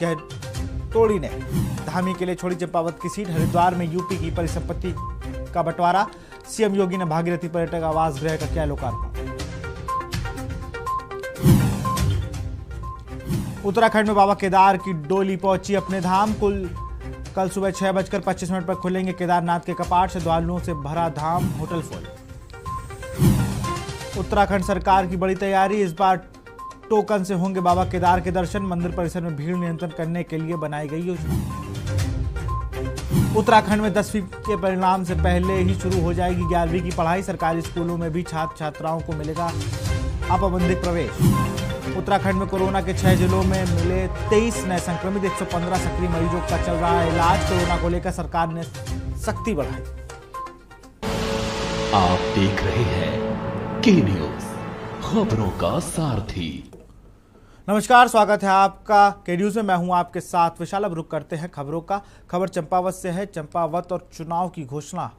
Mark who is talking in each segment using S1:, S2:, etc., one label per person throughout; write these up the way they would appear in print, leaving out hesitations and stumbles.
S1: गहतोड़ी ने धामी के लिए छोड़ी चंपावत की सीट। हरिद्वार में यूपी की परिसंपत्ति का बंटवारा। सीएम योगी ने भागीरथी पर्यटक आवास गृह का किया लोकार्पण। उत्तराखंड में बाबा केदार की डोली पहुंची अपने धाम। कल सुबह 6:25 पर खुलेंगे केदारनाथ के कपाट। श्रद्धालुओं से भरा धाम, होटल फुल। उत्तराखंड सरकार की बड़ी तैयारी। इस बार टोकन से होंगे बाबा केदार के दर्शन। मंदिर परिसर में भीड़ नियंत्रण करने के लिए बनाई गई योजना। उत्तराखंड में 10वीं के परिणाम से पहले ही शुरू हो जाएगी 11वीं की पढ़ाई। सरकारी स्कूलों में भी छात्र छात्राओं को मिलेगा अपाबंधिक प्रवेश। उत्तराखंड में कोरोना के 6 जिलों में मिले 23 नए संक्रमित। 115 सक्रिय मरीजों का चल रहा है इलाज। कोरोना को लेकर सरकार ने सख्ती बढ़ाई।
S2: आप देख रहे हैं के न्यूज, खबरों का सारथी।
S1: नमस्कार, स्वागत है आपका के न्यूज में। मैं हूं आपके साथ विशाल। अब रुक करते हैं खबरों का। खबर चंपावत से है। चंपावत और चुनाव की घोषणा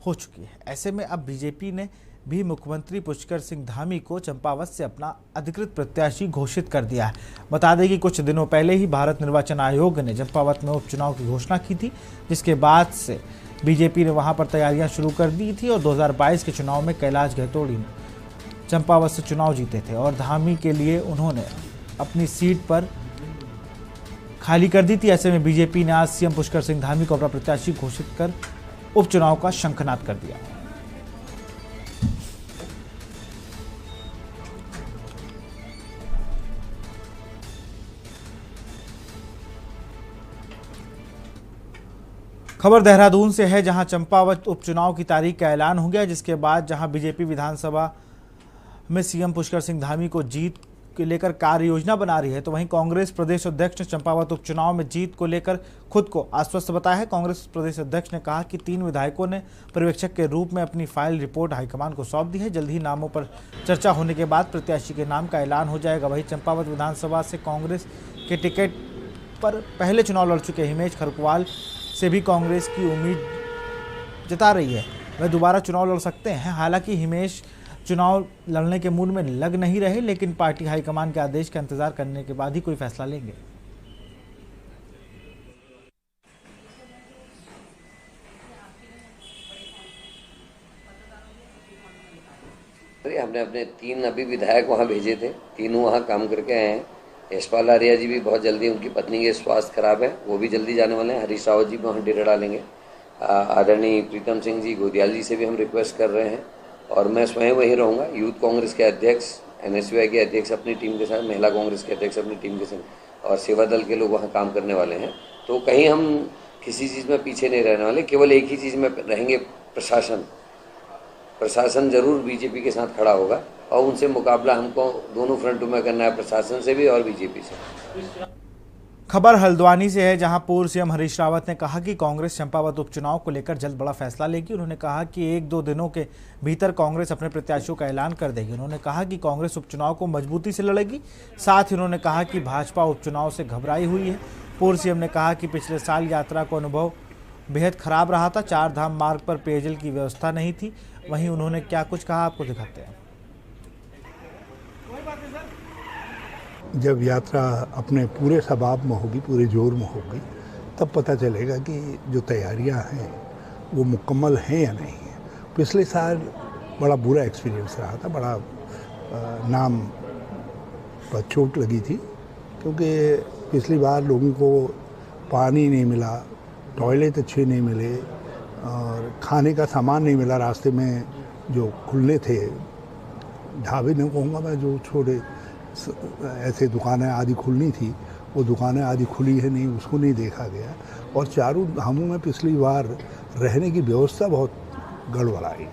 S1: हो चुकी है। ऐसे में अब बीजेपी ने भी मुख्यमंत्री पुष्कर सिंह धामी को चंपावत से अपना अधिकृत प्रत्याशी घोषित कर दिया है। बता दें कि कुछ दिनों पहले ही भारत निर्वाचन आयोग ने चंपावत में उपचुनाव की घोषणा की थी, जिसके बाद से बीजेपी ने वहां पर तैयारियां शुरू कर दी थी और 2022 के चुनाव में कैलाश गहतोड़ी ने चंपावत से चुनाव जीते थे और धामी के लिए उन्होंने अपनी सीट पर खाली कर दी थी। ऐसे में बीजेपी ने आज सीएम पुष्कर सिंह धामी को अपना प्रत्याशी घोषित कर उपचुनाव का शंखनाद कर दिया। खबर देहरादून से है, जहां चंपावत उपचुनाव की तारीख का ऐलान हो गया, जिसके बाद जहां बीजेपी विधानसभा में सीएम पुष्कर सिंह धामी को जीत के लेकर कार्य योजना बना रही है, तो वहीं कांग्रेस प्रदेश अध्यक्ष ने चंपावत उपचुनाव में जीत को लेकर खुद को आश्वस्त बताया है। कांग्रेस प्रदेश अध्यक्ष ने कहा कि 3 विधायकों ने पर्यवेक्षक के रूप में अपनी फाइल रिपोर्ट हाईकमान को सौंप दी है। जल्द ही नामों पर चर्चा होने के बाद प्रत्याशी के नाम का ऐलान हो जाएगा। वहीं चंपावत विधानसभा से कांग्रेस के टिकट पर पहले चुनाव लड़ चुके हिमेश खरकवाल से भी कांग्रेस की उम्मीद जता रही है वह दोबारा चुनाव लड़ सकते हैं। हालांकि हिमेश चुनाव लड़ने के मूड में लग नहीं रहे, लेकिन पार्टी हाईकमान के आदेश का इंतजार करने के बाद ही कोई फैसला लेंगे।
S3: हमने अपने 3 अभी विधायक वहां भेजे थे, तीनों वहां काम करके आए हैं। यशपाल आर्या जी भी बहुत जल्दी, उनकी पत्नी के स्वास्थ्य खराब है, वो भी जल्दी जाने वाले हैं। हरीश रावत जी भी वहाँ डेरा डालेंगे। आदरणीय प्रीतम सिंह जी गोदियाल जी से भी हम रिक्वेस्ट कर रहे हैं और मैं स्वयं वहीं रहूँगा। यूथ कांग्रेस के अध्यक्ष, NSUI के अध्यक्ष अपनी टीम के साथ, महिला कांग्रेस के अध्यक्ष अपनी टीम के साथ और सेवा दल के लोग वहाँ काम करने वाले हैं। तो कहीं हम किसी चीज़ में पीछे नहीं रहने वाले, केवल एक ही चीज़ में रहेंगे, प्रशासन जरूर बीजेपी के साथ खड़ा होगा और उनसे मुकाबला हमको दोनों फ्रंटों में करना है, प्रशासन से भी और बीजेपी से।
S1: खबर हल्द्वानी से है, जहां पूर्व सीएम हरीश रावत ने कहा कि कांग्रेस चंपावत उपचुनाव को लेकर जल्द बड़ा फैसला लेगी। उन्होंने कहा कि 1-2 दिनों के भीतर कांग्रेस अपने प्रत्याशियों का ऐलान कर देगी। उन्होंने कहा कि कांग्रेस उपचुनाव को मजबूती से लड़ेगी। साथ ही उन्होंने कहा कि भाजपा उपचुनाव से घबराई हुई है। पूर्व सीएम ने कहा कि पिछले साल यात्रा का अनुभव बेहद खराब रहा था। 4 धाम मार्ग पर पेयजल की व्यवस्था नहीं थी। वहीं उन्होंने क्या कुछ कहा, आपको दिखाते हैं।
S4: जब यात्रा अपने पूरे सबाब में होगी, पूरे जोर में होगी, तब पता चलेगा कि जो तैयारियां हैं वो मुकम्मल हैं या नहीं है। पिछले साल बड़ा बुरा एक्सपीरियंस रहा था, बड़ा नाम पर चोट लगी थी, क्योंकि पिछली बार लोगों को पानी नहीं मिला, टॉयलेट अच्छे नहीं मिले और खाने का सामान नहीं मिला। रास्ते में जो खुले थे ढाबे, नहीं कहूँगा मैं, जो छोटे ऐसे दुकानें आदि खुलनी थी, वो दुकानें आदि खुली है नहीं, उसको नहीं देखा गया। और चारों धामों में पिछली बार रहने की व्यवस्था बहुत गड़बड़ाई।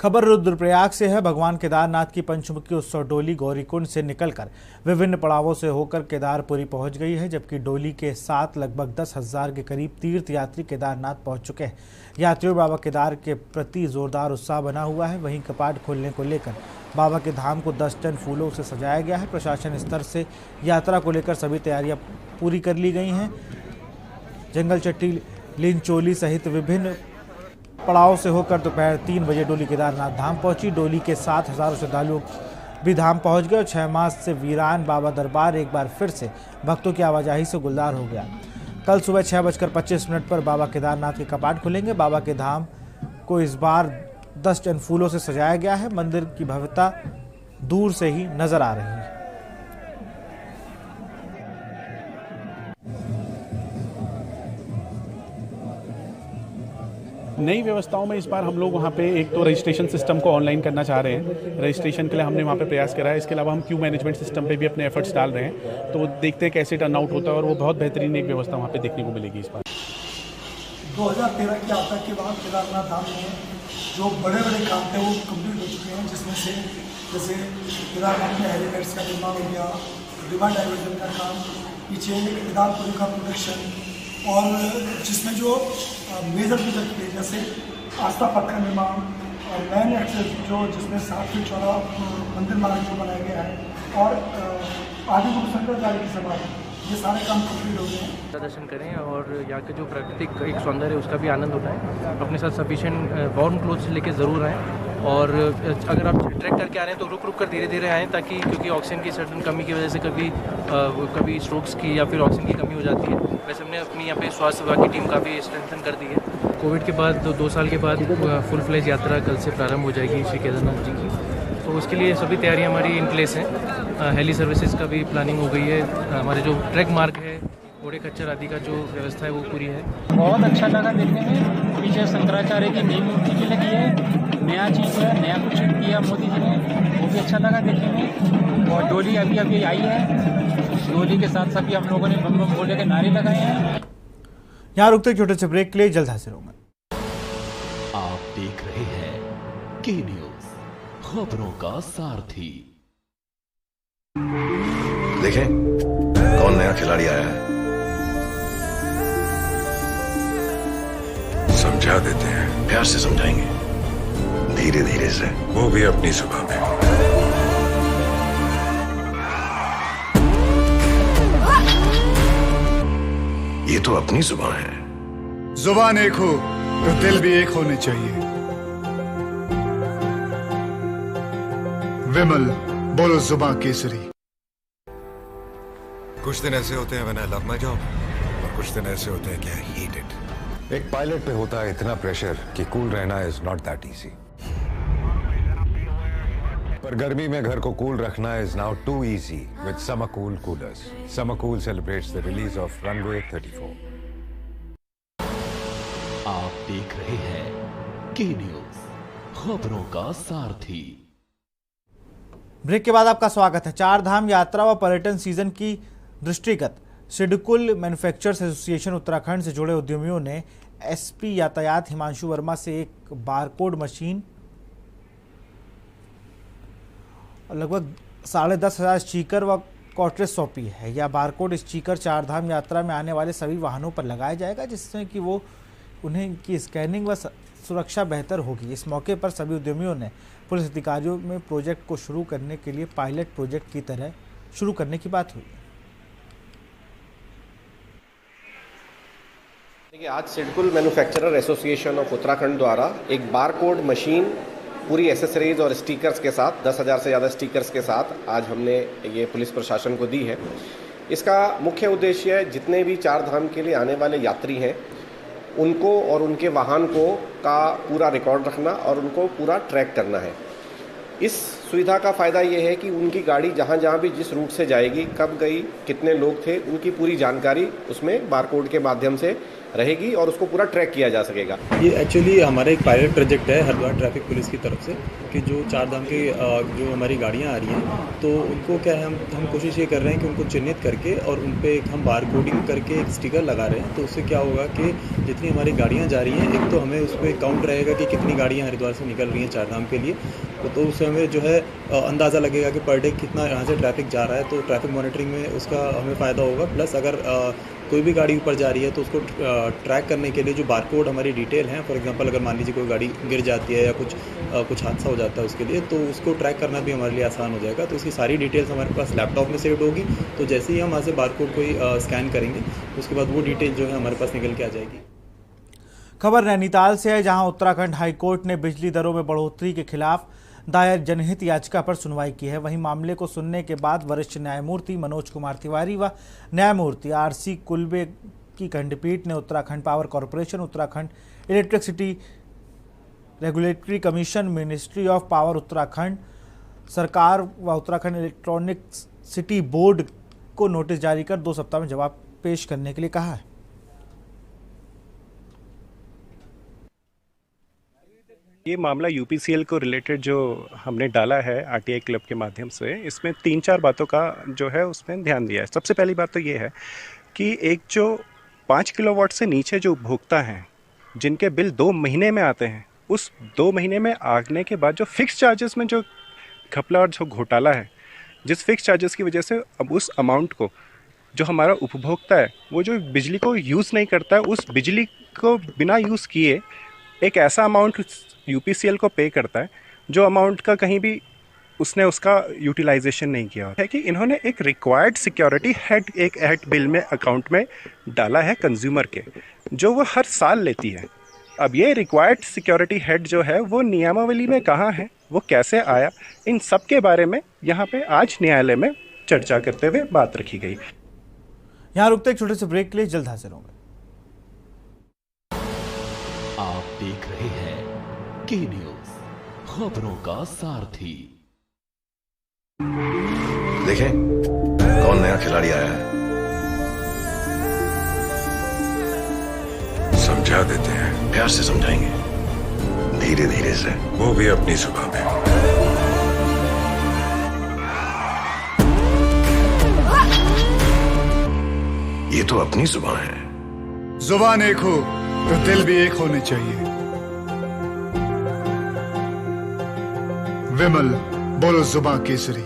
S1: खबर रुद्रप्रयाग से है। भगवान केदारनाथ की पंचमुखी उत्सव डोली गौरीकुंड से निकलकर विभिन्न पड़ावों से होकर केदारपुरी पहुंच गई है, जबकि डोली के साथ लगभग 10,000 के करीब तीर्थ यात्री केदारनाथ पहुंच चुके हैं। यात्रियों बाबा केदार के प्रति जोरदार उत्साह बना हुआ है। वहीं कपाट खोलने को लेकर बाबा के धाम को 10 टन फूलों से सजाया गया है। प्रशासन स्तर से यात्रा को लेकर सभी तैयारियां पूरी कर ली गई हैं। जंगल चट्टी, लिंचोली सहित विभिन्न पड़ाव से होकर दोपहर 3 बजे डोली केदारनाथ धाम पहुंची। डोली के 7,000 श्रद्धालुओं भी धाम पहुंच गए और 6 माह से वीरान बाबा दरबार एक बार फिर से भक्तों की आवाजाही से गुलजार हो गया। कल सुबह 6:25 पर बाबा केदारनाथ के कपाट खुलेंगे। बाबा के धाम को इस बार 10 टन फूलों से सजाया गया है। मंदिर की भव्यता दूर से ही नजर आ रही है।
S5: नई व्यवस्थाओं में इस बार हम लोग वहाँ पे एक तो रजिस्ट्रेशन सिस्टम को ऑनलाइन करना चाह रहे हैं। रजिस्ट्रेशन के लिए हमने वहाँ पे प्रयास करा है। इसके अलावा हम क्यू मैनेजमेंट सिस्टम पे भी अपने एफर्ट्स डाल रहे हैं, तो देखते हैं कैसे टर्न आउट होता है और वो बहुत बेहतरीन एक व्यवस्था वहाँ पे देखने को मिलेगी इस बार।
S6: 2013 की आपदा के बाद केदारनाथ धाम में जो बड़े बड़े काम थे वो कंप्लीट हो चुके हैं, जिसमें से जैसे केदारनाथ में हेलीपैड्स का निर्माण हो गया, रिवर डाइवर्जन का काम, पीछे केदारपुरी का प्रोडक्शन, और जिसमें जो मेजर प्रोजेक्ट थे जैसे आस्था पथ का निर्माण और मैन एक्सेस जो जिसमें 7 फीट चौड़ा मंदिर मार्ग जो बनाया गया है, और आदि गुरु शंकराचार्य की सभा, ये सारे काम कंप्लीट हो गए हैं।
S7: दर्शन करें और यहाँ के जो प्राकृतिक एक सौंदर्य है उसका भी आनंद उठाएं। अपने साथ सफिशिएंट वार्म क्लोथ्स लेके ज़रूर आएँ, और अगर आप ट्रैक करके आ रहे हैं तो रुक रुक कर धीरे धीरे आएँ, ताकि क्योंकि ऑक्सीजन की सर्टन कमी की वजह से कभी स्ट्रोक्स की या फिर ऑक्सीजन की कमी हो जाती है। वैसे हमने अपनी यहाँ पे स्वास्थ्य विभाग की टीम काफ़ी स्ट्रेंथन कर दी है। कोविड के बाद 2 साल के बाद फुल फ्लेज यात्रा कल से प्रारंभ हो जाएगी श्री केदारनाथ जी की, तो उसके लिए सभी तैयारियाँ हमारी इन प्लेस हैं। हेली सर्विसेज का भी प्लानिंग हो गई है। हमारे जो ट्रैक मार्ग है, घोड़े खच्चर आदि का जो व्यवस्था है वो पूरी है।
S8: बहुत अच्छा लगा देखने में। पीछे शंकराचार्य की नई मूर्ति भी लगी है, नया चीज़ है, नया कुछ किया मोदी जी ने, वो भी अच्छा लगा देखने में। और डोली अभी अभी आई है, डोली के साथ सभी हम लोगों ने बम बम भोले के नारे लगाए हैं।
S1: यहाँ रुकते छोटे से ब्रेक के लिए, जल्द हाजिर होंगे।
S2: आप देख रहे हैं के न्यूज, खबरों का सारथी।
S9: देखें कौन नया खिलाड़ी आया है, समझा देते हैं। प्यार से समझाएंगे, धीरे धीरे से, वो भी अपनी सुबह में। ये तो अपनी जुबान है।
S10: जुबान एक हो तो दिल भी एक होने चाहिए। विमल, बोलो जुबान केसरी।
S9: कुछ दिन ऐसे होते हैं when I love my job, और कुछ दिन ऐसे होते हैं कि I hate it।
S11: एक पायलट पे होता है इतना प्रेशर कि कूल रहना इज नॉट दैट इजी, पर गर्मी में घर को कूल रखना is now too easy with Sumcool coolers. Sumcool celebrates the release of Runway 34।
S2: आप देख रहे हैं के न्यूज, खबरों का सारथी।
S1: ब्रेक के बाद आपका स्वागत है। 4 धाम यात्रा व पर्यटन सीजन की दृष्टिगत सिडकुल मैन्युफैक्चरर्स एसोसिएशन उत्तराखंड से जुड़े उद्यमियों ने एसपी यातायात हिमांशु वर्मा से एक बारकोड मशीन और लगभग 10,500 स्टिकर व कॉर्ट्रेज सौंपी है। यह बारकोड स्टिकर 4 धाम यात्रा में आने वाले सभी वाहनों पर लगाया जाएगा, जिससे कि वो उन्हें की स्कैनिंग व सुरक्षा बेहतर होगी। इस मौके पर सभी उद्यमियों ने पुलिस अधिकारियों में प्रोजेक्ट को शुरू करने के लिए पायलट प्रोजेक्ट की तरह शुरू करने की बात हुई।
S12: देखिए, आज SIDCUL manufacturer association of Uttarakhand द्वारा एक बारकोड मशीन पूरी एसेसरीज और स्टिकर्स के साथ 10,000 से ज़्यादा स्टिकर्स के साथ आज हमने ये पुलिस प्रशासन को दी है। इसका मुख्य उद्देश्य है जितने भी 4 धाम के लिए आने वाले यात्री हैं उनको और उनके वाहन को का पूरा रिकॉर्ड रखना और उनको पूरा ट्रैक करना है। इस सुविधा का फ़ायदा ये है कि उनकी गाड़ी जहाँ जहाँ भी जिस रूट से जाएगी, कब गई, कितने लोग थे, उनकी पूरी जानकारी उसमें बारकोड के माध्यम से रहेगी और उसको पूरा ट्रैक किया जा सकेगा।
S13: ये एक्चुअली हमारा एक पायलट प्रोजेक्ट है हरिद्वार ट्रैफिक पुलिस की तरफ से कि जो 4 धाम के जो हमारी गाड़ियाँ आ रही हैं तो उनको क्या है, हम कोशिश ये कर रहे हैं कि उनको चिन्हित करके और उन पर एक हम बार कोडिंग करके एक स्टिकर लगा रहे हैं। तो उससे क्या होगा कि जितनी हमारी गाड़ियाँ जा रही हैं, एक तो हमें उस पर काउंट रहेगा कि कितनी गाड़ियाँ हरिद्वार से निकल रही हैं 4 धाम के लिए, तो उससे हमें जो है अंदाज़ा लगेगा कि पर डे कितना यहाँ से ट्रैफिक जा रहा है। तो ट्रैफिक मॉनिटरिंग में उसका हमें फ़ायदा होगा। प्लस अगर कोई भी गाड़ी ऊपर जा रही है तो उसको ट्रैक करने के लिए जो बारकोड हमारी डिटेल हैं, फॉर एग्जांपल अगर मान लीजिए कोई गाड़ी गिर जाती है या कुछ हादसा हो जाता है उसके लिए, तो उसको ट्रैक करना भी हमारे लिए आसान हो जाएगा। तो उसकी सारी डिटेल्स हमारे पास लैपटॉप में सेव होगी। तो जैसे ही हम वहाँ से बारकोड को स्कैन करेंगे उसके बाद वो डिटेल जो है हमारे पास निकल के आ जाएगी।
S1: खबर नैनीताल से है, जहां उत्तराखंड हाईकोर्ट ने बिजली दरों में बढ़ोतरी के खिलाफ दायर जनहित याचिका पर सुनवाई की है। वहीं मामले को सुनने के बाद वरिष्ठ न्यायमूर्ति मनोज कुमार तिवारी व न्यायमूर्ति RC कुलबे की खंडपीठ ने Uttarakhand power corporation, Uttarakhand electricity regulatory commission, ministry of power Uttarakhand सरकार व उत्तराखंड इलेक्ट्रॉनिक सिटी बोर्ड को नोटिस जारी कर 2 सप्ताह में जवाब पेश करने के लिए कहा है।
S14: ये मामला UPCL को रिलेटेड जो हमने डाला है RTI क्लब के माध्यम से, इसमें 3-4 बातों का जो है उसमें ध्यान दिया है। सबसे पहली बात तो ये है कि एक जो 5 किलोवाट से नीचे जो उपभोक्ता हैं जिनके बिल 2 महीने में आते हैं, उस 2 महीने में आने के बाद जो फिक्स चार्जेस में जो घपला और जो घोटाला है, जिस फिक्स चार्जेस की वजह से अब उस अमाउंट को जो हमारा उपभोक्ता है वो जो बिजली को यूज़ नहीं करता है, उस बिजली को बिना यूज़ किए एक ऐसा अमाउंट UPCL को पे करता है जो अमाउंट का कहीं भी उसने उसका यूटिलाइजेशन नहीं किया है। कि इन्होंने एक रिक्वायर्ड सिक्योरिटी हेड एक हेड बिल में अकाउंट में डाला है कंज्यूमर के, जो वो हर साल लेती है। अब ये रिक्वायर्ड सिक्योरिटी हेड जो है वो नियमावली में कहाँ है, वो कैसे आया, इन सब के बारे में यहाँ पे आज न्यायालय में चर्चा करते हुए बात रखी गई।
S1: यहाँ रुकते एक छोटे से ब्रेक के लिए, जल्द हाजिर होंगे।
S2: आप देख रहे हैं के न्यूज़, खबरों का सारथी।
S9: देखें कौन नया खिलाड़ी आया है, समझा देते हैं, प्यार से समझाएंगे, धीरे धीरे से, वो भी अपनी सुबह में। ये तो अपनी जुबान है।
S10: जुबान एक हो तो दिल भी एक होने चाहिए। विमल, बोलो जुबान केसरी।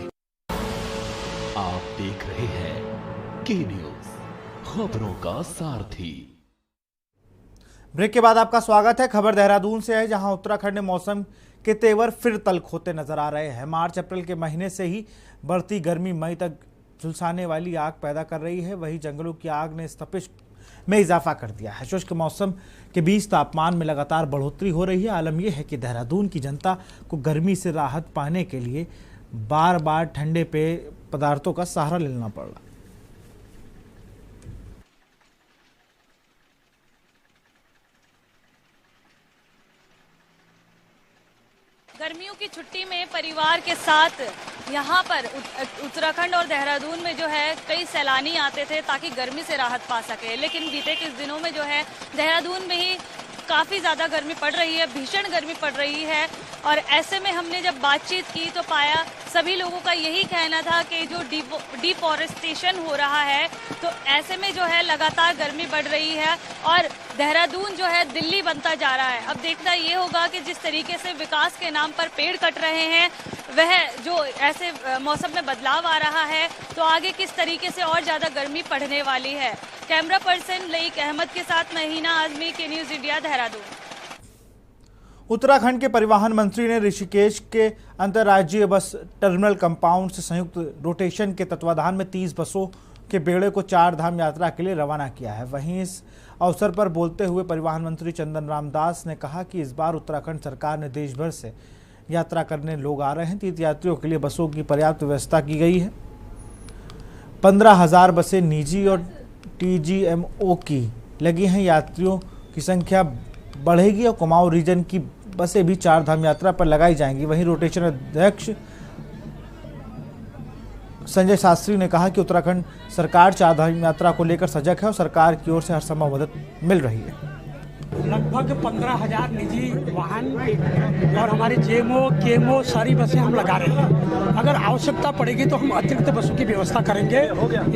S2: आप देख रहे हैं के न्यूज़, खबरों का सारथी।
S1: ब्रेक के बाद आपका स्वागत है। खबर देहरादून से है, जहां उत्तराखंड में मौसम के तेवर फिर तल्ख होते नजर आ रहे हैं। मार्च अप्रैल के महीने से ही बढ़ती गर्मी मई तक झुलसाने वाली आग पैदा कर रही है। वहीं जंगलों की आग ने तपिश में इजाफा कर दिया है। शुष्क मौसम के बीच तापमान में लगातार बढ़ोतरी हो रही है। आलम यह है कि देहरादून की जनता को गर्मी से राहत पाने के लिए बार बार ठंडे पेय पदार्थों का सहारा लेना पड़ रहा है।
S15: गर्मियों की छुट्टी में परिवार के साथ यहाँ पर उत्तराखंड और देहरादून में जो है कई सैलानी आते थे ताकि गर्मी से राहत पा सके, लेकिन बीते कुछ दिनों में जो है देहरादून में ही काफ़ी ज़्यादा गर्मी पड़ रही है, भीषण गर्मी पड़ रही है। और ऐसे में हमने जब बातचीत की तो पाया सभी लोगों का यही कहना था कि जो डिफॉरेस्टेशन हो रहा है, तो ऐसे में जो है लगातार गर्मी बढ़ रही है और देहरादून जो है दिल्ली बनता जा रहा है। अब देखना ये होगा कि जिस तरीके से विकास के नाम पर पेड़ कट रहे हैं, वह जो ऐसे मौसम में बदलाव आ रहा है, तो आगे किस तरीके से और ज़्यादा गर्मी बढ़ने वाली है। कैमरा पर्सन लईक अहमद के साथ महीना आजमी के न्यूज़ इंडिया देहरादून।
S1: उत्तराखंड के परिवहन मंत्री ने ऋषिकेश के अंतर्राज्यीय बस टर्मिनल कंपाउंड से संयुक्त रोटेशन के तत्वाधान में 30 बसों के बेड़े को 4 धाम यात्रा के लिए रवाना किया है। वहीं इस अवसर पर बोलते हुए परिवहन मंत्री चंदन राम दास ने कहा कि इस बार उत्तराखंड सरकार ने देश भर से यात्रा करने लोग आ रहे हैं। तीर्थयात्रियों के लिए बसों की पर्याप्त व्यवस्था की गई है। 15,000 बसें निजी और TGMO की लगी हैं। यात्रियों की संख्या बढ़ेगी और कुमाऊं रीजन की बसें भी 4 धाम यात्रा पर लगाई जाएंगी। वहीं रोटेशन अध्यक्ष संजय शास्त्री ने कहा कि उत्तराखंड सरकार 4 धाम यात्रा को लेकर सजग है और सरकार की ओर से हर संभव मदद मिल रही है।
S16: लगभग 15,000 निजी वाहन और हमारे JMO, KMO सारी बसें हम लगा रहे हैं। अगर आवश्यकता पड़ेगी तो हम अतिरिक्त बसों की व्यवस्था करेंगे,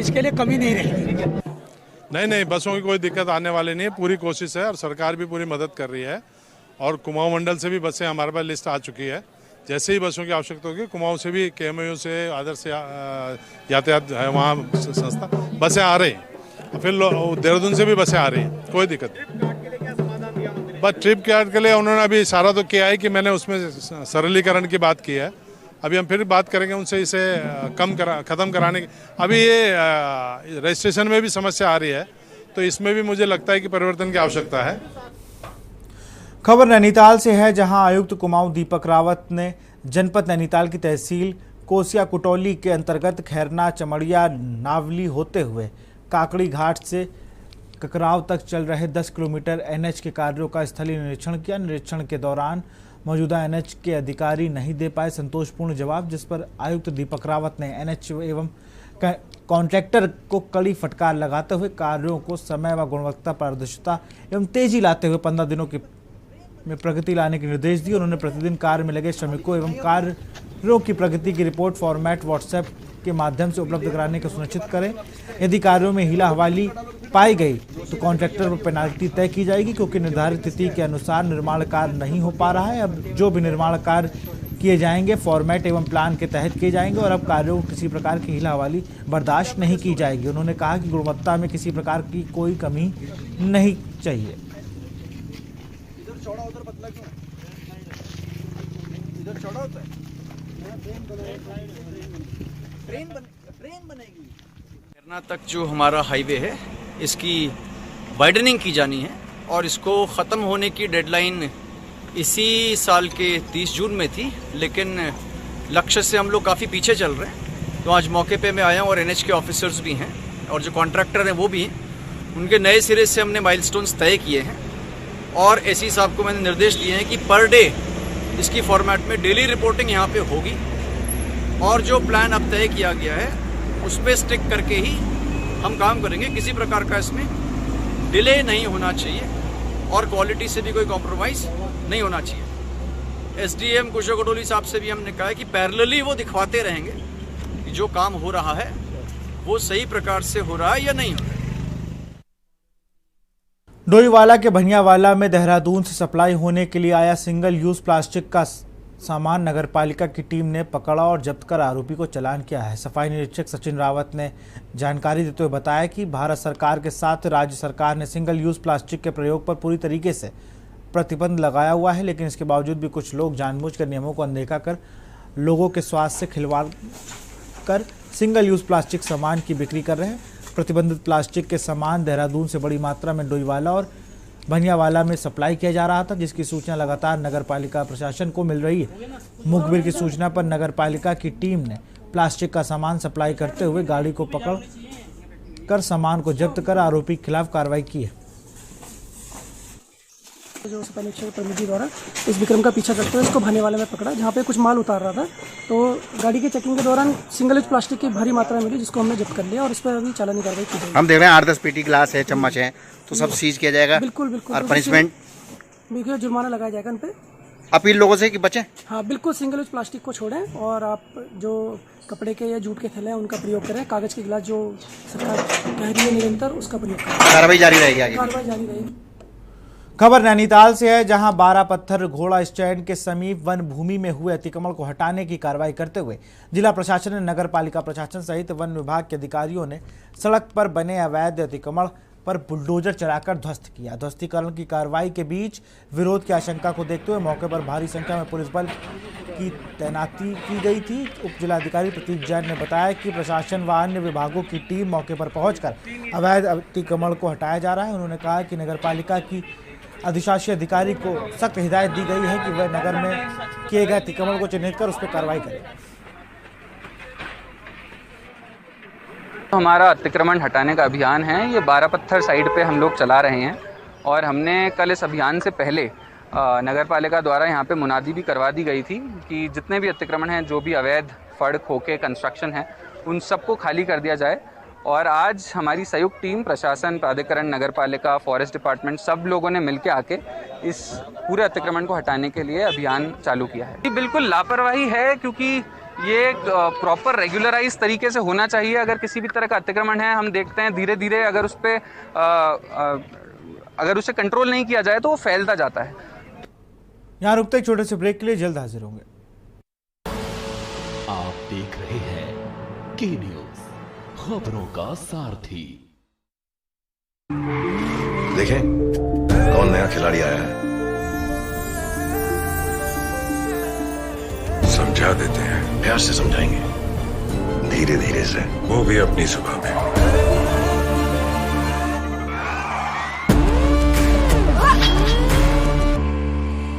S16: इसके लिए कमी नहीं रहेगी।
S17: नहीं, बसों की कोई दिक्कत आने वाली नहीं है। पूरी कोशिश है और सरकार भी पूरी मदद कर रही है और कुमाऊं मंडल से भी बसें हमारे पास लिस्ट आ चुकी है। जैसे ही बसों की आवश्यकता होगी, कुमाऊं से भी KMU से आदर्श यातायात है वहाँ संस्था बसें आ रही हैं, फिर देहरादून से भी बसें आ रही हैं, कोई दिक्कत नहीं। बस ट्रिप के लिए उन्होंने अभी इशारा तो किया है कि मैंने उसमें सरलीकरण की बात की है। अभी हम फिर बात करेंगे उनसे इसे ख़त्म कराने की। अभी ये रजिस्ट्रेशन में भी समस्या आ रही है, तो इसमें भी मुझे लगता है कि परिवर्तन की आवश्यकता है।
S1: खबर नैनीताल से है, जहां आयुक्त कुमाऊं दीपक रावत ने जनपद नैनीताल की तहसील कोसिया कुटौली के अंतर्गत खैरना चमड़िया नावली होते हुए काकड़ी घाट से ककराव तक चल रहे 10 किलोमीटर एनएच के कार्यों का स्थलीय निरीक्षण किया। निरीक्षण के दौरान मौजूदा एनएच के अधिकारी नहीं दे पाए संतोषपूर्ण जवाब, जिस पर आयुक्त दीपक रावत ने एनएच एवं कॉन्ट्रैक्टर को कड़ी फटकार लगाते हुए कार्यों को समय व गुणवत्ता, पारदर्शिता एवं तेजी लाते हुए 15 दिनों में प्रगति लाने के निर्देश दिए। उन्होंने प्रतिदिन कार्य में लगे श्रमिकों एवं कार्यों की प्रगति की रिपोर्ट फॉर्मेट व्हाट्सएप के माध्यम से उपलब्ध कराने को सुनिश्चित करें। यदि कार्यों में हीला हवाली पाई गई तो कॉन्ट्रैक्टर पर पेनाल्टी तय की जाएगी, क्योंकि निर्धारित तिथि के अनुसार निर्माण कार्य नहीं हो पा रहा है। अब जो भी निर्माण कार्य किए जाएंगे फॉर्मेट एवं प्लान के तहत किए जाएंगे और अब कार्यों को किसी प्रकार की हीला हवाली बर्दाश्त नहीं की जाएगी। उन्होंने कहा कि गुणवत्ता में किसी प्रकार की कोई कमी नहीं चाहिए।
S18: खैरना तक जो हमारा हाईवे है इसकी वाइडनिंग की जानी है और इसको ख़त्म होने की डेडलाइन इसी साल के 30 जून में थी, लेकिन लक्ष्य से हम लोग काफ़ी पीछे चल रहे हैं। तो आज मौके पे मैं आया हूँ और एनएच के ऑफिसर्स भी हैं और जो कॉन्ट्रैक्टर हैं वो भी हैं। उनके नए सिरे से हमने माइलस्टोन्स तय किए हैं और एसी साहब को मैंने निर्देश दिए हैं कि पर डे इसकी फॉर्मेट में डेली रिपोर्टिंग यहाँ पे होगी और जो प्लान अब तय किया गया है उस पर स्टिक करके ही हम काम करेंगे। किसी प्रकार का इसमें डिले नहीं होना चाहिए और क्वालिटी से भी कोई कॉम्प्रोमाइज़ नहीं होना चाहिए। एसडीएम कुशो कटोली साहब से भी हमने कहा है कि पैरेलली वो दिखवाते रहेंगे कि जो काम हो रहा है वो सही प्रकार से हो रहा है या नहीं हो रहा है।
S1: डोईवाला के भनियावाला में देहरादून से सप्लाई होने के लिए आया सिंगल यूज प्लास्टिक का सामान नगरपालिका की टीम ने पकड़ा और जब्त कर आरोपी को चालान किया है। सफाई निरीक्षक सचिन रावत ने जानकारी देते हुए बताया कि भारत सरकार के साथ राज्य सरकार ने सिंगल यूज प्लास्टिक के प्रयोग पर पूरी तरीके से प्रतिबंध लगाया हुआ है, लेकिन इसके बावजूद भी कुछ लोग जानबूझकर नियमों को अनदेखा कर लोगों के स्वास्थ्य से खिलवाड़ कर सिंगल यूज प्लास्टिक सामान की बिक्री कर रहे हैं। प्रतिबंधित प्लास्टिक के सामान देहरादून से बड़ी मात्रा में डोईवाला और भनियावाला में सप्लाई किया जा रहा था, जिसकी सूचना लगातार नगरपालिका प्रशासन को मिल रही है। मुखबिर की सूचना पर नगरपालिका की टीम ने प्लास्टिक का सामान सप्लाई करते हुए गाड़ी को पकड़ कर सामान को जब्त कर आरोपी के खिलाफ कार्रवाई की है।
S6: जो सफाई निरीक्षक प्रमुख जी द्वारा इस विक्रम का पीछा करते हुए इसको भनियावाला में पकड़ा, जहाँ पे कुछ माल उतार रहा था। तो गाड़ी के चेकिंग के दौरान सिंगल यूज प्लास्टिक की भारी मात्रा मिली, जिसको हमने जब्त कर लिया और इस पर अभी चालानी कार्रवाई की जाएगी।
S19: हम देख रहे हैं 8-10 पेटी गिलास है, चम्मच है, तो सब सीज किया जाएगा।
S6: बिल्कुल बिल्कुल।
S19: और पनिशमेंट
S6: बिल्कुल जुर्माना लगाया जाएगा इन पे।
S19: अपील लोगों से कि बचें।
S6: हाँ बिल्कुल, सिंगल यूज प्लास्टिक को छोड़ें और आप जो कपड़े के या जूट के थैले हैं उनका प्रयोग करें। कागज के गिलास जो सरकार कह रही है निरंतर, उसका प्रयोग करें।
S19: कार्रवाई जारी रहेगी आगे।
S6: कार्रवाई जारी रहेगी।
S1: खबर नैनीताल से है, जहां 12 पत्थर घोड़ा स्टैंड के समीप वन भूमि में हुए अतिक्रमण को हटाने की कार्रवाई करते हुए जिला प्रशासन ने नगर पालिका प्रशासन सहित वन विभाग के अधिकारियों ने सड़क पर बने अवैध अतिक्रमण पर बुलडोजर चलाकर ध्वस्त किया। ध्वस्तीकरण की कार्रवाई के बीच विरोध की आशंका को देखते हुए मौके पर भारी संख्या में पुलिस बल की तैनाती की गई थी। उप जिलाधिकारी प्रतीक जैन ने बताया कि प्रशासन व अन्य विभागों की टीम मौके पर पहुंचकर अवैध अतिक्रमण को हटाया जा रहा है। उन्होंने कहा कि नगर पालिका की अधिशासी अधिकारी को सख्त हिदायत दी गई है कि वह नगर में किए गए अतिक्रमण को चिन्हित कर उस पर कार्रवाई करें।
S20: हमारा अतिक्रमण हटाने का अभियान है, ये 12 पत्थर साइड पे हम लोग चला रहे हैं और हमने कल इस अभियान से पहले नगर पालिका द्वारा यहाँ पे मुनादी भी करवा दी गई थी कि जितने भी अतिक्रमण हैं, जो भी अवैध फड़ खोखे कंस्ट्रक्शन है, उन सबको खाली कर दिया जाए। और आज हमारी संयुक्त टीम प्रशासन, प्राधिकरण, नगर पालिका, फॉरेस्ट डिपार्टमेंट, सब लोगों ने मिलकर आके इस पूरे अतिक्रमण को हटाने के लिए अभियान चालू किया है। बिल्कुल लापरवाही है, क्योंकि ये प्रॉपर रेगुलराइज तरीके से होना चाहिए। अगर किसी भी तरह का अतिक्रमण है, हम देखते हैं धीरे धीरे अगर उस पर अगर उसे कंट्रोल नहीं किया जाए तो वो फैलता जाता है।
S1: यहाँ रुकते एक छोटे से ब्रेक के लिए, जल्द हाजिर होंगे।
S2: आप देख रहे हैं के न्यूज, खबरों का सारथी।
S9: देखें कौन नया खिलाड़ी आया है, समझा देते हैं, प्यार से समझाएंगे, धीरे धीरे से, वो भी अपनी जुबान में।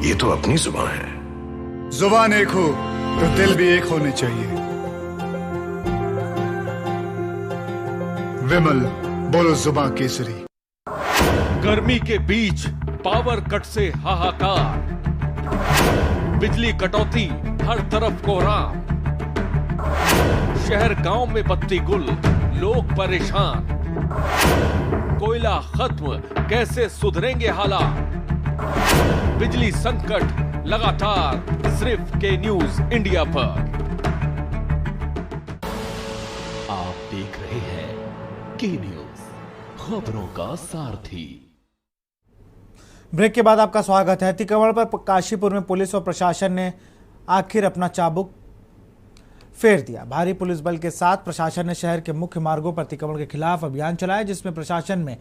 S9: ये तो अपनी जुबान है।
S10: जुबान एक हो तो दिल भी एक होने चाहिए। विमल, बोलो जुबां केसरी।
S2: गर्मी के बीच पावर कट से हाहाकार, बिजली कटौती, हर तरफ कोहराम, शहर गांव में बत्ती गुल, लोग परेशान, कोयला खत्म, कैसे सुधरेंगे हालात, बिजली संकट लगातार, सिर्फ के न्यूज इंडिया पर। आप देख रहे हैं के न्यूज, खबरों का सारथी।
S1: ब्रेक के बाद आपका स्वागत है। अतिक्रमण पर काशीपुर में पुलिस और प्रशासन ने आखिर अपना चाबुक फेर दिया। भारी पुलिस बल के साथ प्रशासन ने शहर के मुख्य मार्गों पर अतिक्रमण के खिलाफ अभियान चलाया, जिसमें प्रशासन में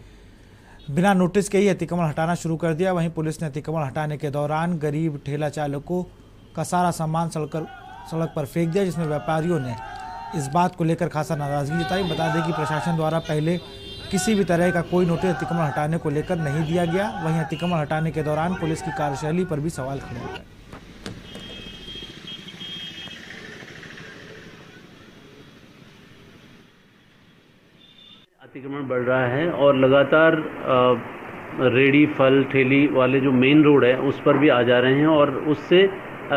S1: बिना नोटिस के ही अतिक्रमण हटाना शुरू कर दिया। वहीं पुलिस ने अतिक्रमण हटाने के दौरान गरीब ठेला चालकों का सारा सामान सड़क पर फेंक दिया, जिसमें व्यापारियों ने इस बात को लेकर खासा नाराजगी जताई। बता दें कि प्रशासन द्वारा पहले किसी भी तरह का कोई नोटिस अतिक्रमण हटाने को लेकर नहीं दिया गया। वहीं अतिक्रमण हटाने के दौरान पुलिस की कार्यशैली पर भी सवाल खड़े हो गए।
S21: अतिक्रमण बढ़ रहा है और लगातार रेडी फल ठेली वाले जो मेन रोड है उस पर भी आ जा रहे हैं और उससे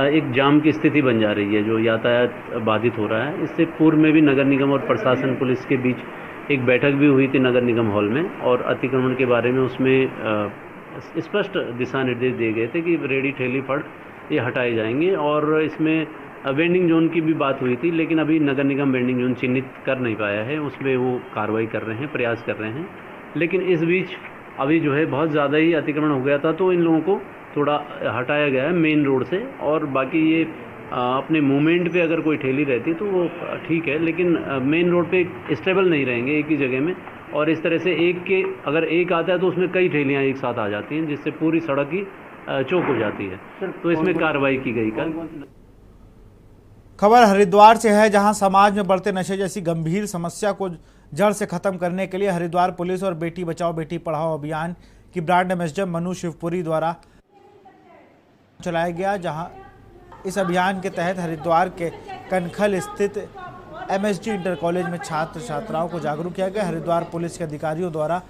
S21: एक जाम की स्थिति बन जा रही है, जो यातायात बाधित हो रहा है। इससे पूर्व में भी नगर निगम और प्रशासन पुलिस के बीच एक बैठक भी हुई थी नगर निगम हॉल में, और अतिक्रमण के बारे में उसमें स्पष्ट दिशा निर्देश दिए गए थे कि रेडी ठेली फल ये हटाए जाएंगे। और इसमें वेंडिंग जोन की भी बात हुई थी, लेकिन अभी नगर निगम वेंडिंग जोन चिन्हित कर नहीं पाया है, उसमें वो कार्रवाई कर रहे हैं, प्रयास कर रहे हैं। लेकिन इस बीच अभी जो है बहुत ज़्यादा ही अतिक्रमण हो गया था, तो इन लोगों को थोड़ा हटाया गया है मेन रोड से। और बाकी ये अपने मूवमेंट पे अगर कोई ठेली रहती है तो वो ठीक है, लेकिन मेन रोड पे स्टेबल नहीं रहेंगे एक ही जगह में। और इस तरह से अगर एक आता है तो उसमें कई ठेलियाँ एक साथ आ जाती हैं, जिससे पूरी सड़क ही चौक हो जाती है। तो इसमें कार्रवाई की गई कल।
S1: खबर हरिद्वार से है, जहां समाज में बढ़ते नशे जैसी गंभीर समस्या को जड़ से खत्म करने के लिए हरिद्वार पुलिस और बेटी बचाओ बेटी पढ़ाओ अभियान की ब्रांड एम्बेसडर मनु शिवपुरी द्वारा चलाया गया। जहां इस अभियान के तहत हरिद्वार के कनखल स्थित MSG इंटर कॉलेज में छात्र छात्राओं को जागरूक किया गया। हरिद्वार पुलिस के अधिकारियों द्वारा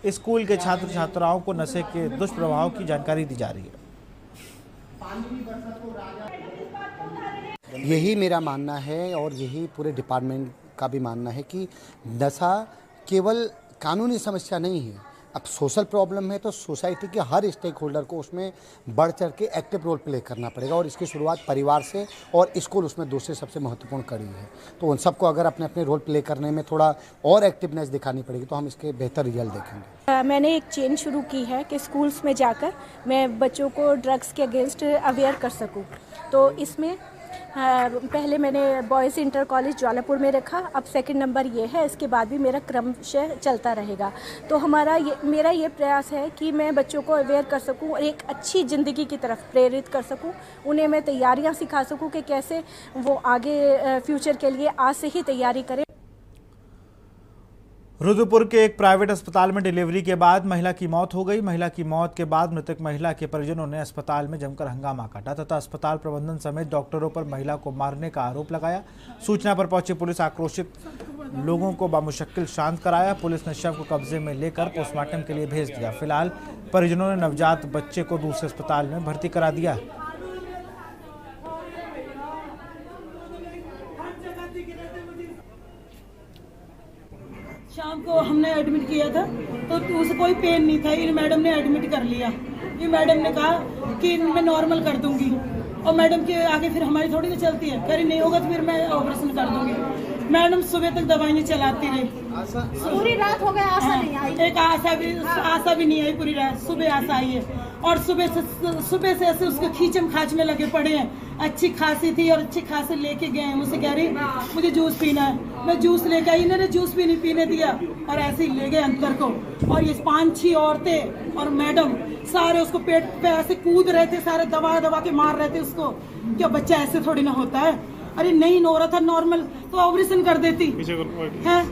S1: स्कूल के छात्र छात्राओं को नशे के दुष्प्रभाव की जानकारी दी जा रही है।
S22: यही मेरा मानना है और यही पूरे डिपार्टमेंट का भी मानना है कि नशा केवल कानूनी समस्या नहीं है, अब सोशल प्रॉब्लम है। तो सोसाइटी के हर स्टेक होल्डर को उसमें बढ़ चढ़ के एक्टिव रोल प्ले करना पड़ेगा, और इसकी शुरुआत परिवार से और स्कूल उसमें दूसरी सबसे महत्वपूर्ण कड़ी है। तो उन सबको अगर अपने अपने रोल प्ले करने में थोड़ा और एक्टिवनेस दिखानी पड़ेगी तो हम इसके बेहतर रिजल्ट देखेंगे।
S23: मैंने एक चेन शुरू की है कि स्कूल्स में जाकर मैं बच्चों को ड्रग्स के अगेंस्ट अवेयर कर सकूं। तो इसमें पहले मैंने बॉयज़ इंटर कॉलेज ज्वालापुर में रखा, अब सेकंड नंबर ये है, इसके बाद भी मेरा क्रमशः चलता रहेगा। तो मेरा ये प्रयास है कि मैं बच्चों को अवेयर कर सकूं और एक अच्छी ज़िंदगी की तरफ प्रेरित कर सकूं, उन्हें मैं तैयारियां सिखा सकूं कि कैसे वो आगे फ्यूचर के लिए आज से ही तैयारी करें।
S1: रुद्रपुर के एक प्राइवेट अस्पताल में डिलीवरी के बाद महिला की मौत हो गई। महिला की मौत के बाद मृतक महिला के परिजनों ने अस्पताल में जमकर हंगामा काटा तथा अस्पताल प्रबंधन समेत डॉक्टरों पर महिला को मारने का आरोप लगाया। सूचना पर पहुंची पुलिस आक्रोशित लोगों को बामुश्किल शांत कराया। पुलिस ने शव को कब्जे में लेकर पोस्टमार्टम के लिए भेज दिया। फिलहाल परिजनों ने नवजात बच्चे को दूसरे अस्पताल में भर्ती करा दिया।
S24: शाम को हमने एडमिट किया था तो उसे कोई पेन नहीं था, इन मैडम ने एडमिट कर लिया। ये मैडम ने कहा कि मैं नॉर्मल कर दूंगी, और मैडम के आगे फिर हमारी थोड़ी ना चलती है, कहीं नहीं होगा तो फिर मैं ऑपरेशन कर दूंगी। मैडम सुबह तक दवाइयाँ चलाती रही,
S23: पूरी रात हो गया, आशा नहीं आई।
S24: एक आशा भी नहीं आई, पूरी रात सुबह आशा आई है। और सुबह से ऐसे उसके खींचम खाच में लगे पड़े हैं। अच्छी खांसी थी और अच्छी खांसी लेके गए हैं, मुझसे कह रही मुझे जूस पीना है, मैं जूस लेके आई, इन्होंने जूस भी नहीं पीने दिया और ऐसे ही ले गए अंदर को। और ये 5-6 औरतें और मैडम सारे उसको पेट पे ऐसे कूद रहे थे, सारे दबा दबा के मार रहे थे उसको। क्या बच्चा ऐसे थोड़ी ना होता है? अरे नहीं हो रहा था नॉर्मल तो ऑपरेशन कर देती है,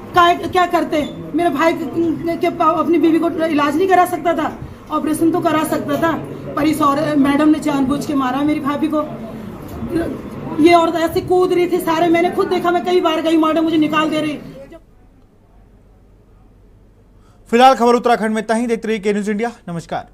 S24: क्या करते? मेरे भाई के अपनी बीवी को इलाज नहीं करा सकता था? ऑपरेशन तो करा सकता था, पर इस और मैडम ने जानबूझ के मारा मेरी भाभी को। ये और ऐसे कूद रही थी सारे, मैंने खुद देखा, मैं कई बार गई, मैडम मुझे निकाल दे रही।
S1: फिलहाल खबर उत्तराखंड में इतना ही। देखते रहिए के न्यूज़ इंडिया। नमस्कार।